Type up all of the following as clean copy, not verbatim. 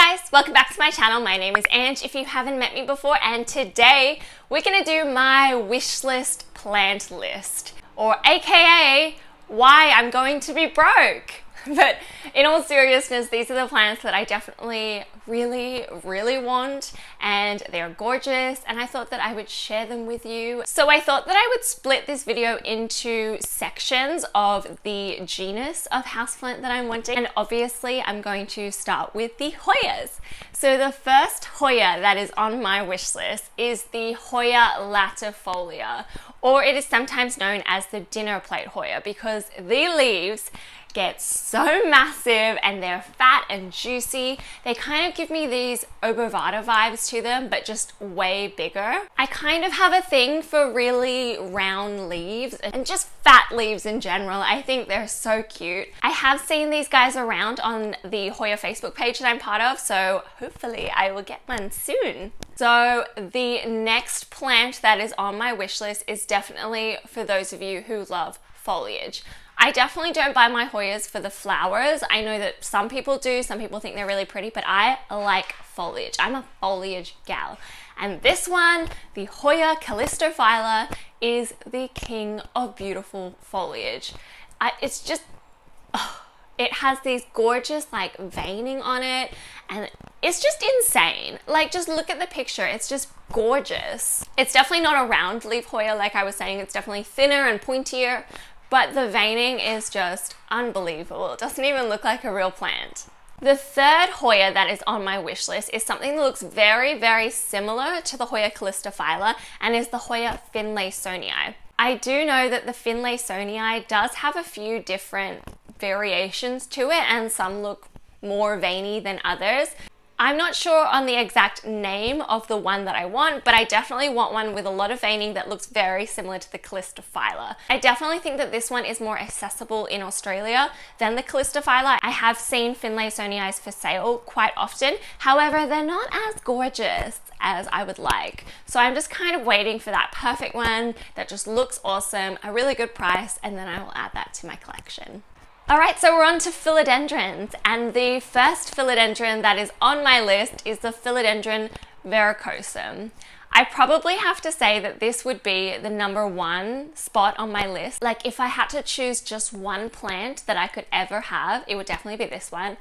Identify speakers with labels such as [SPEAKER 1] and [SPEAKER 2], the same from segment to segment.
[SPEAKER 1] Hey guys, welcome back to my channel. My name is Ange if you haven't met me before, and today we're gonna do my wish list plant list, or AKA why I'm going to be broke. But in all seriousness, these are the plants that I definitely really want, and they're gorgeous, and I thought that I would share them with you. So I thought that I would split this video into sections of the genus of houseplant that I'm wanting, and obviously I'm going to start with the Hoyas. So the first Hoya that is on my wish list is the Hoya latifolia, or it is sometimes known as the dinner plate Hoya, because the leaves get so massive and they're fat and juicy. They kind of give me these obovata vibes to them, but just way bigger. I kind of have a thing for really round leaves and just fat leaves in general. I think they're so cute. I have seen these guys around on the Hoya Facebook page that I'm part of, so hopefully I will get one soon. So the next plant that is on my wish list is definitely for those of you who love foliage. I definitely don't buy my Hoyas for the flowers. I know that some people do, some people think they're really pretty, but I like foliage. I'm a foliage gal. And this one, the Hoya CALLISTOPHYLA, is the king of beautiful foliage. It's just, it has these gorgeous like veining on it, and it's just insane. Like, just look at the picture, it's just gorgeous. It's definitely not a round leaf Hoya like I was saying, it's definitely thinner and pointier, but the veining is just unbelievable. It doesn't even look like a real plant. The third Hoya that is on my wish list is something that looks very similar to the Hoya CALLISTOPHYLA, and is the Hoya finlaysonii. I do know that the finlaysonii does have a few different variations to it, and some look more veiny than others. I'm not sure on the exact name of the one that I want, but I definitely want one with a lot of veining that looks very similar to the CALLISTOPHYLA. I definitely think that this one is more accessible in Australia than the CALLISTOPHYLA. I have seen finlaysonii for sale quite often. However, they're not as gorgeous as I would like. So I'm just kind of waiting for that perfect one that just looks awesome, a really good price, and then I will add that to my collection. Alright, so we're on to philodendrons, and the first philodendron that is on my list is the philodendron VERRUCOSUM. I probably have to say that this would be the #1 spot on my list. Like, if I had to choose just one plant that I could ever have, it would definitely be this one.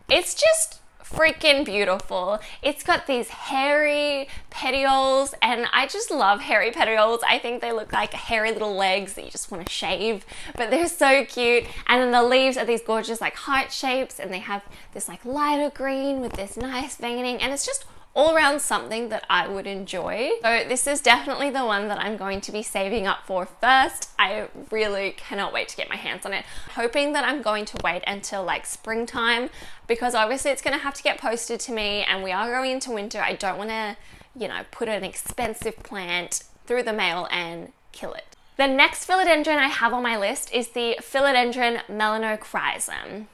[SPEAKER 1] It's just freaking beautiful. It's got these hairy petioles, and I just love hairy petioles. I think they look like hairy little legs that you just want to shave, but they're so cute. And then the leaves are these gorgeous like heart shapes, and they have this like lighter green with this nice veining, and it's just all around something that I would enjoy. So this is definitely the one that I'm going to be saving up for first. I really cannot wait to get my hands on it. Hoping that I'm going to wait until like springtime, because obviously it's going to have to get posted to me, and we are going into winter. I don't want to, you know, put an expensive plant through the mail and kill it. The next philodendron I have on my list is the philodendron MELANOCHRYSUM.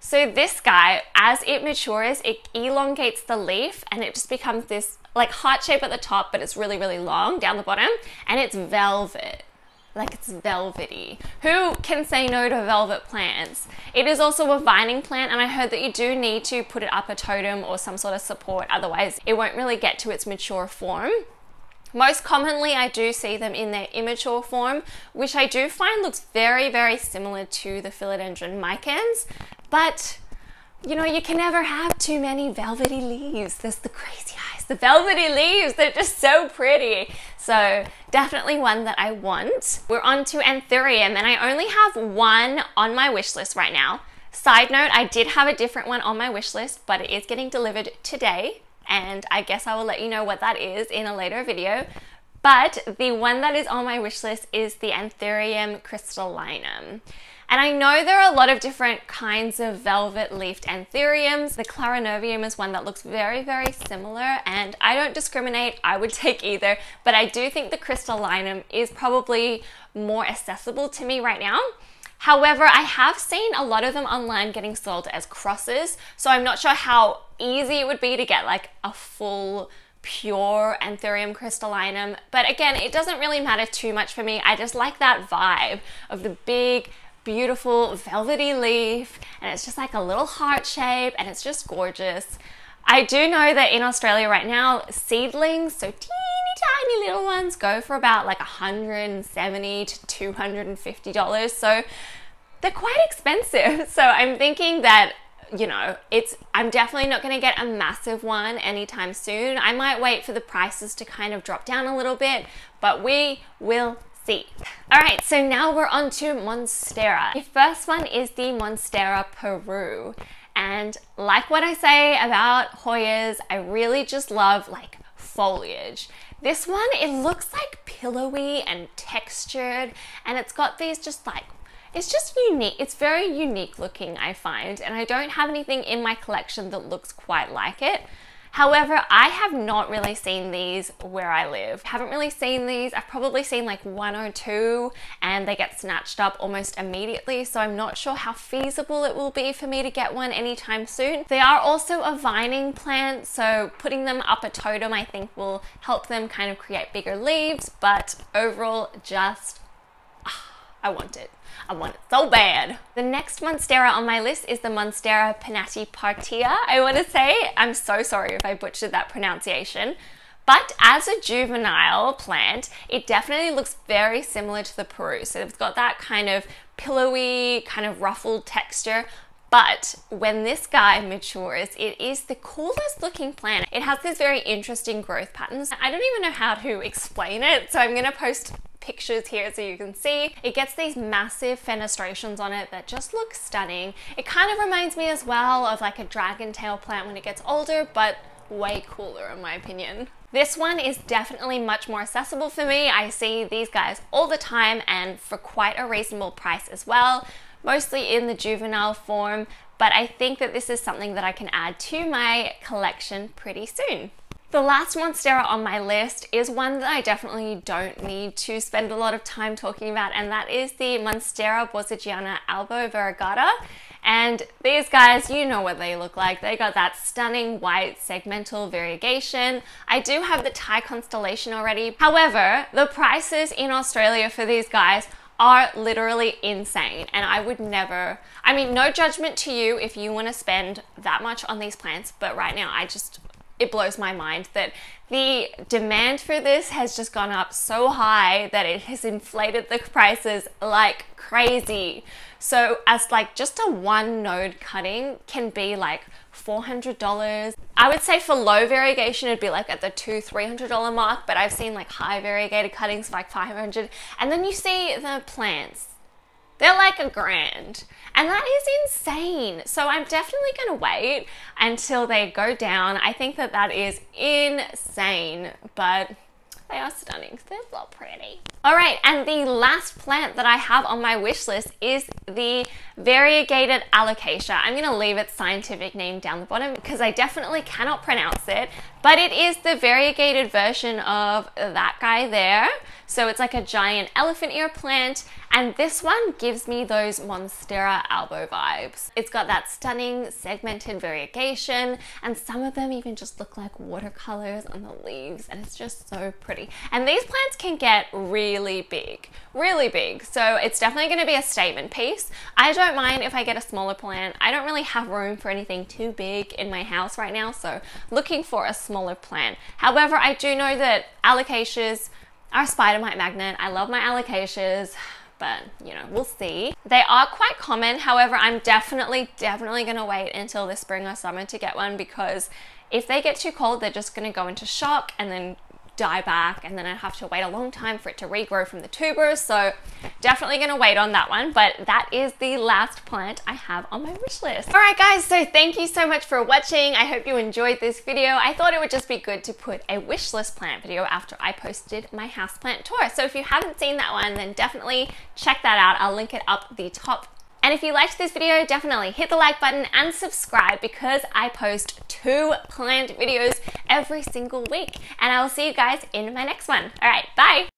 [SPEAKER 1] So this guy, as it matures, it elongates the leaf, and it just becomes this like heart shape at the top, but it's really long down the bottom, and it's velvet. Like, it's velvety. Who can say no to velvet plants? It is also a vining plant, and I heard that you do need to put it up a totem or some sort of support, otherwise it won't really get to its mature form. Most commonly, I do see them in their immature form, which I do find looks very similar to the philodendron micans. But, you know, you can never have too many velvety leaves. There's the crazy eyes, the velvety leaves, they're just so pretty. So definitely one that I want. We're on to Anthurium, and I only have one on my wish list right now. Side note, I did have a different one on my wish list, but it is getting delivered today, and I guess I will let you know what that is in a later video. But the one that is on my wish list is the Anthurium crystallinum. And I know there are a lot of different kinds of velvet-leafed anthuriums. The clarinervium is one that looks very similar, and I don't discriminate. I would take either, but I do think the crystallinum is probably more accessible to me right now. However, I have seen a lot of them online getting sold as crosses, so I'm not sure how easy it would be to get like a full pure Anthurium crystallinum. But again, it doesn't really matter too much for me. I just like that vibe of the big beautiful velvety leaf, and it's just like a little heart shape, and it's just gorgeous. I do know that in Australia right now, seedlings, so teeny tiny little ones, go for about like $170 to $250. So they're quite expensive. So I'm thinking that, you know, I'm definitely not going to get a massive one anytime soon. I might wait for the prices to kind of drop down a little bit, but we will see. All right, so now we're on to Monstera. The first one is the Monstera Peru. And like what I say about Hoyas, I really just love like foliage. This one, it looks like pillowy and textured, and it's got these just like, it's just unique. It's very unique looking, I find, and I don't have anything in my collection that looks quite like it. However, I have not really seen these where I live. Haven't really seen these. I've probably seen like one or two, and they get snatched up almost immediately, so I'm not sure how feasible it will be for me to get one anytime soon. They are also a vining plant, so putting them up a totem I think will help them kind of create bigger leaves, but overall just, I want it. I want it so bad. The next Monstera on my list is the Monsterapinnatipartitta. I want to say, I'm so sorry if I butchered that pronunciation, but as a juvenile plant, it definitely looks very similar to the Peru. So it's got that kind of pillowy, kind of ruffled texture. But when this guy matures, it is the coolest looking plant. It has this very interesting growth patterns. I don't even know how to explain it, so I'm gonna post pictures here so you can see. It gets these massive fenestrations on it that just look stunning. It kind of reminds me as well of like a dragon tail plant when it gets older, but way cooler in my opinion. This one is definitely much more accessible for me. I see these guys all the time and for quite a reasonable price as well, mostly in the juvenile form, but I think that this is something that I can add to my collection pretty soon. The last Monstera on my list is one that I definitely don't need to spend a lot of time talking about, and that is the Monstera borsigiana ALBO VARIEGATA. And these guys, you know what they look like. They got that stunning white segmental variegation. I do have the Thai constellation already. However, the prices in Australia for these guys are literally insane, and I would never, I mean, no judgment to you if you want to spend that much on these plants, but right now it blows my mind that the demand for this has just gone up so high that it has inflated the prices like crazy. So as like just a one node cutting can be like $400. I would say for low variegation it'd be like at the $200–300 mark, but I've seen like high variegated cuttings like $500, and then you see the plants, they're like $1,000, and that is insane. So I'm definitely gonna wait until they go down. I think that that is insane, but they are stunning. They're so pretty. All right, and the last plant that I have on my wish list is the variegated ALOCASIA. I'm gonna leave its scientific name down the bottom because I definitely cannot pronounce it, but it is the variegated version of that guy there. So it's like a giant elephant ear plant, and this one gives me those Monstera ALBO vibes. It's got that stunning segmented variegation, and some of them even just look like watercolors on the leaves, and it's just so pretty. And these plants can get really big, so it's definitely going to be a statement piece. I don't mind if I get a smaller plant. I don't really have room for anything too big in my house right now, so looking for a smaller plant. However, I do know that alocasias are a spider mite magnet. I love my alocasias, but you know, we'll see. They are quite common. However, I'm definitely gonna wait until the spring or summer to get one, because if they get too cold, they're just gonna go into shock and then die back, and then I have to wait a long time for it to regrow from the tubers. So definitely gonna wait on that one, but that is the last plant I have on my wish list. All right guys, so thank you so much for watching. I hope you enjoyed this video. I thought it would just be good to put a wish list plant video after I posted my houseplant tour. So if you haven't seen that one, then definitely check that out. I'll link it up the top. And if you liked this video, definitely hit the like button and subscribe, because I post 2 plant videos every single week. And I will see you guys in my next one. All right, bye.